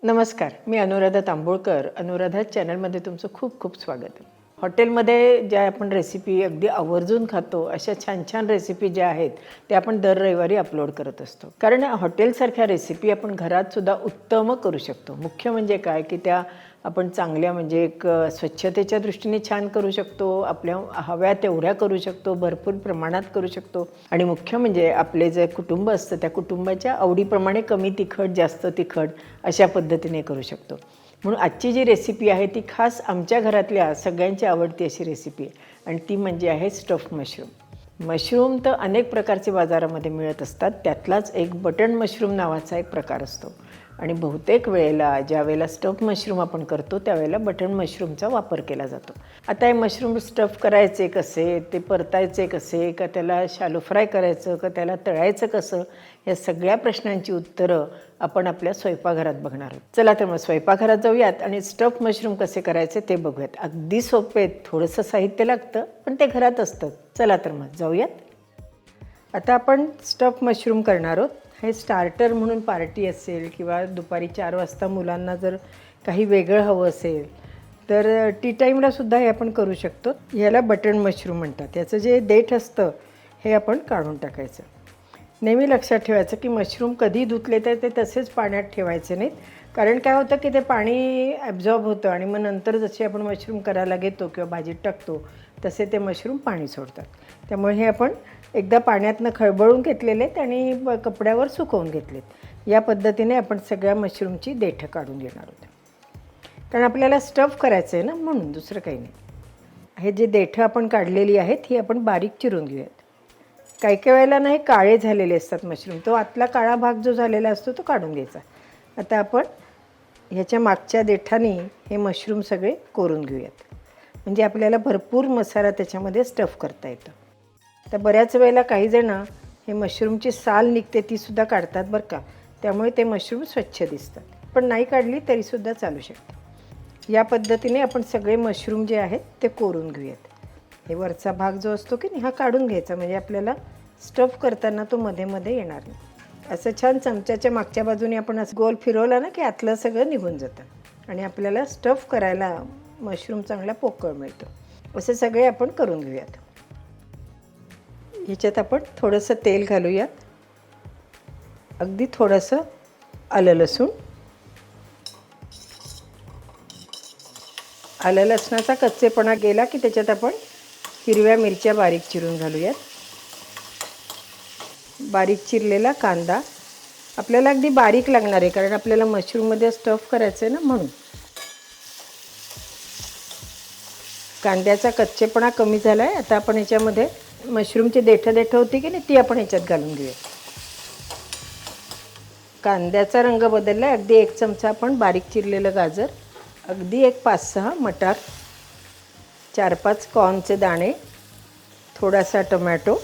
नमस्कार, मी अनुराधा तांबोळकर. अनुराधा चॅनलमध्ये तुमचं खूप खूप स्वागत आहे. हॉटेलमध्ये ज्या आपण रेसिपी अगदी आवर्जून खातो अशा छान छान रेसिपी ज्या आहेत त्या आपण दर रविवारी अपलोड करत असतो. कारण हॉटेलसारख्या रेसिपी आपण घरातसुद्धा उत्तम करू शकतो. मुख्य म्हणजे काय की त्या आपण चांगल्या म्हणजे एक स्वच्छतेच्या दृष्टीने छान करू शकतो, आपल्या हव्या तेवढ्या करू शकतो, भरपूर प्रमाणात करू शकतो आणि मुख्य म्हणजे आपले जे कुटुंब असतं त्या कुटुंबाच्या आवडीप्रमाणे कमी तिखट जास्त तिखट अशा पद्धतीने करू शकतो. म्हणून आजची जी रेसिपी आहे ती खास आमच्या घरातल्या सगळ्यांची आवडती अशी रेसिपी आहे आणि ती म्हणजे आहे स्टफ मशरूम. मशरूम तर अनेक प्रकारचे बाजारामध्ये मिळत असतात, त्यातलाच एक बटन मशरूम नावाचा एक प्रकार असतो आणि बहुतेक वेळेला ज्या वेळेला स्टफ मशरूम आपण करतो त्यावेळेला बटन मशरूमचा वापर केला जातो. आता हे मशरूम स्टफ करायचे कसे, ते परतायचे कसे, का त्याला शॅलो फ्राय करायचं, का त्याला तळायचं कसं, या सगळ्या प्रश्नांची उत्तरं आपण आपल्या स्वयंपाकघरात बघणार आहोत. चला तर मग स्वयंपाकघरात जाऊयात आणि स्टफ मशरूम कसे करायचे ते बघूयात. अगदी सोपे आहेत, थोडंसं साहित्य लागतं पण ते घरात असतं. चला तर मग जाऊयात. आता आपण स्टफ मशरूम करणार आहोत. हे स्टार्टर म्हणून पार्टी असेल किंवा दुपारी 4 वाजता मुलांना जर काही वेगळं हवं असेल तर टी टाईमलासुद्धा हे आपण करू शकतो. याला बटन मशरूम म्हणतात. याचं जे देठ असतं हे आपण काढून टाकायचं. नेहमी लक्षात ठेवायचं की मशरूम कधी धुतले तर ते तसेच पाण्यात ठेवायचे नाहीत. कारण काय होतं की ते पाणी ॲब्झॉर्ब होतं आणि मग नंतर जसे आपण मशरूम करायला घेतो किंवा भाजीत टाकतो तसे ते मशरूम पाणी सोडतात. त्यामुळे हे आपण एकदा पाण्यातनं खळबळून घेतलेले आहेत आणि कपड्यावर सुकवून घेतलेत. या पद्धतीने आपण सगळ्या मशरूमची देठं काढून घेणार आहोत. कारण आपल्याला स्टफ करायचं आहे ना, म्हणून दुसरं काही नाही. हे जे देठं आपण काढलेली आहेत ही आपण बारीक चिरून घेऊयात. काही काही वेळेला ना हे काळे झालेले असतात मशरूम, तो आतला काळा भाग जो झालेला असतो तो काढून घ्यायचा. आता आपण ह्याच्या मागच्या देठाने हे मशरूम सगळे कोरून घेऊयात. म्हणजे आपल्याला भरपूर मसाला त्याच्यामध्ये स्टफ करता येतं. तर बऱ्याच वेळेला काही जण हे मशरूमची साल निघते तीसुद्धा काढतात बरं का, त्यामुळे ते मशरूम स्वच्छ दिसतात. पण नाही काढली तरीसुद्धा चालू शकते. या पद्धतीने आपण सगळे मशरूम जे आहेत ते कोरून घेऊयात. हे वरचा भाग जो असतो की नाही हा काढून घ्यायचा, म्हणजे आपल्याला स्टफ करताना तो मध्ये मध्ये येणार नाही. असं छान चमच्याच्या मागच्या बाजूने आपण असं गोल फिरवलं ना की आतलं सगळं निघून जातं आणि आपल्याला स्टफ करायला मशरूम चांगला पोकळ मिळतो. असे सगळे आपण करून घेऊयात. ह्याच्यात आपण थोडंसं तेल घालूयात, अगदी थोडंसं आलं लसूण, आलं लसणाचा कच्चेपणा गेला की त्याच्यात आपण हिरव्या मिरच्या बारीक चिरून घालूयात. बारीक चिरलेला कांदा आपल्याला अगदी बारीक लागणार आहे कारण आपल्याला मशरूममध्ये स्टफ करायचं आहे ना, म्हणून. कांद्याचा कच्चेपणा कमी झाला आहे. आता आपण ह्याच्यामध्ये मशरूमची देठं होती की नाही ती आपण ह्याच्यात घालून घेऊया. कांद्याचा रंग बदलला आहे. अगदी 1 चमचा आपण बारीक चिरलेलं गाजर, अगदी एक 5-6 मटार, 4-5 कॉर्नचे दाणे, थोडासा टोमॅटो.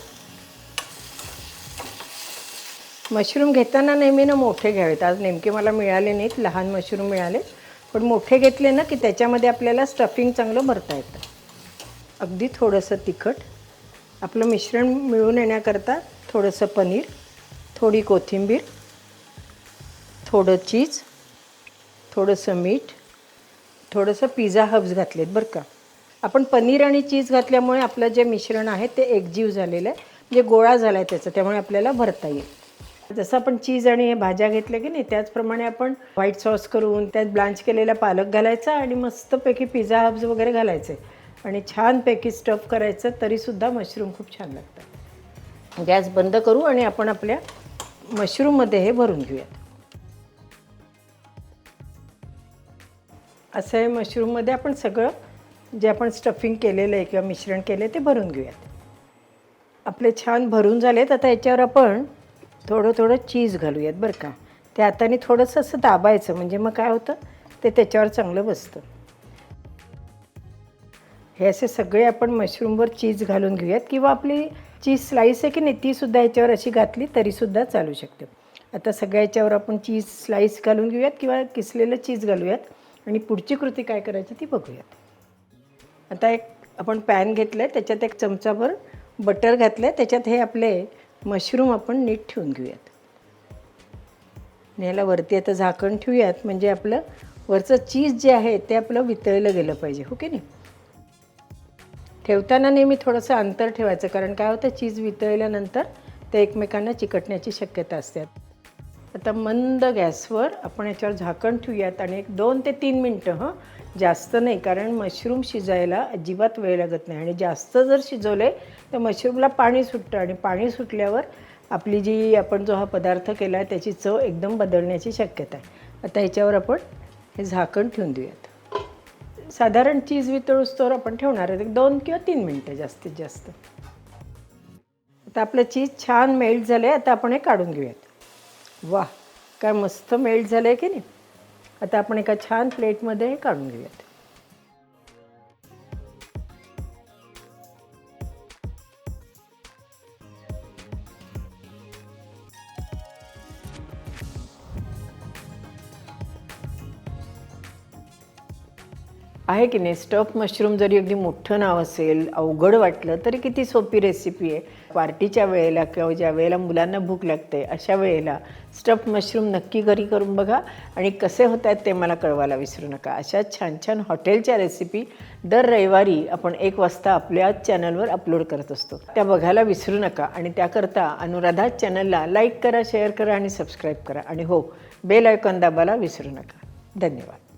मशरूम घेताना नेहमी ना मोठे घ्यावेत. आज नेमके मला मिळाले नाहीत, लहान मशरूम मिळाले, पण मोठे घेतले ना की त्याच्यामध्ये आपल्याला स्टफिंग चांगलं भरता येतं. अगदी थोडंसं तिखट, आपलं मिश्रण मिळून येण्याकरता थोडंसं पनीर, थोडी कोथिंबीर, थोडं चीज, थोडंसं मीठ, थोडंसं पिझ्झा हब्स घातलेत बरं का. आपण पनीर आणि चीज घातल्यामुळे आपलं जे मिश्रण आहे ते एकजीव झालेलं आहे, म्हणजे गोळा झाला आहे त्याचा, त्यामुळे आपल्याला भरता येईल. जसं आपण चीज आणि हे भाज्या घेतल्या की नाही त्याचप्रमाणे आपण व्हाईट सॉस करून त्यात ब्लांच केलेला पालक घालायचा आणि मस्तपैकी पिझ्झा हब्स वगैरे घालायचे आणि छानपैकी स्टफ करायचं, तरीसुद्धा मशरूम खूप छान लागतात. गॅस बंद करू आणि आपण आपल्या मशरूममध्ये हे भरून घेऊयात. असं हे मशरूममध्ये आपण सगळं जे आपण स्टफिंग केलेलं आहे किंवा मिश्रण केलं आहे ते भरून घेऊयात. आपले छान भरून झालेत. आता याच्यावर आपण थोडं थोडं चीज घालूयात बरं का. त्या हाताने थोडंसं असं दाबायचं, म्हणजे मग काय होतं ते त्याच्यावर चांगलं बसतं. हे असे सगळे आपण मशरूमवर चीज घालून घेऊयात किंवा आपली चीज स्लाईस आहे की नाही तीसुद्धा ह्याच्यावर अशी घातली तरीसुद्धा चालू शकते. आता सगळ्या ह्याच्यावर आपण चीज स्लाईस घालून घेऊयात किंवा किसलेलं चीज घालूयात आणि पुढची कृती काय करायची ती बघूयात. आता एक आपण पॅन घेतलं आहे, त्याच्यात 1 चमचाभर बटर घातलं आहे, त्याच्यात हे आपले मशरूम आपण नीट ठेवून घेऊयात. आणि ह्याला वरती आता झाकण ठेवूयात, म्हणजे आपलं वरचं चीज जे आहे ते आपलं वितळलं गेलं पाहिजे, हो की नाही. ठेवताना नेहमी थोडंसं अंतर ठेवायचं, कारण काय होतं, चीज वितळल्यानंतर ते एकमेकांना चिकटण्याची शक्यता असते. आता मंद गॅसवर आपण याच्यावर झाकण ठेवूयात आणि एक 2 ते 3 मिनटं, जास्त नाही, कारण मशरूम शिजायला अजिबात वेळ लागत नाही. आणि जास्त जर शिजवले तर मशरूमला पाणी सुटतं, आणि पाणी सुटल्यावर आपली जी आपण जो हा पदार्थ केला आहे त्याची चव एकदम बदलण्याची शक्यता आहे. आता ह्याच्यावर आपण हे झाकण ठेवून देऊयात. साधारण चीज वितळूस्तोवर आपण ठेवणार आहे 2 किंवा 3 मिनटं जास्तीत जास्त. आता आपलं चीज छान मेल्ट झालं आहे. आता आपण हे काढून घेऊयात. वाह, काय मस्त मेल्ट झालं आहे की नाही. आता आपण एका छान प्लेटमध्ये हे काढून घेऊयात. आहे की नाही. स्टफ मशरूम जरी अगदी मोठं नाव असेल, अवघड वाटलं तरी किती सोपी रेसिपी आहे. पार्टीच्या वेळेला किंवा ज्या वेळेला मुलांना भूक लागते अशा वेळेला स्टफ मशरूम नक्की घरी करून बघा, आणि कसे होत आहेत ते मला कळवायला विसरू नका. अशा छान छान हॉटेलच्या रेसिपी दर रविवारी आपण 1 वाजता आपल्या चॅनलवर अपलोड करत असतो. त्या बघायला विसरू नका. आणि त्याकरता अनुराधा चॅनलला लाईक करा, शेअर करा आणि सबस्क्राईब करा. आणि हो, बेल आयकॉन दाबायला विसरू नका. धन्यवाद.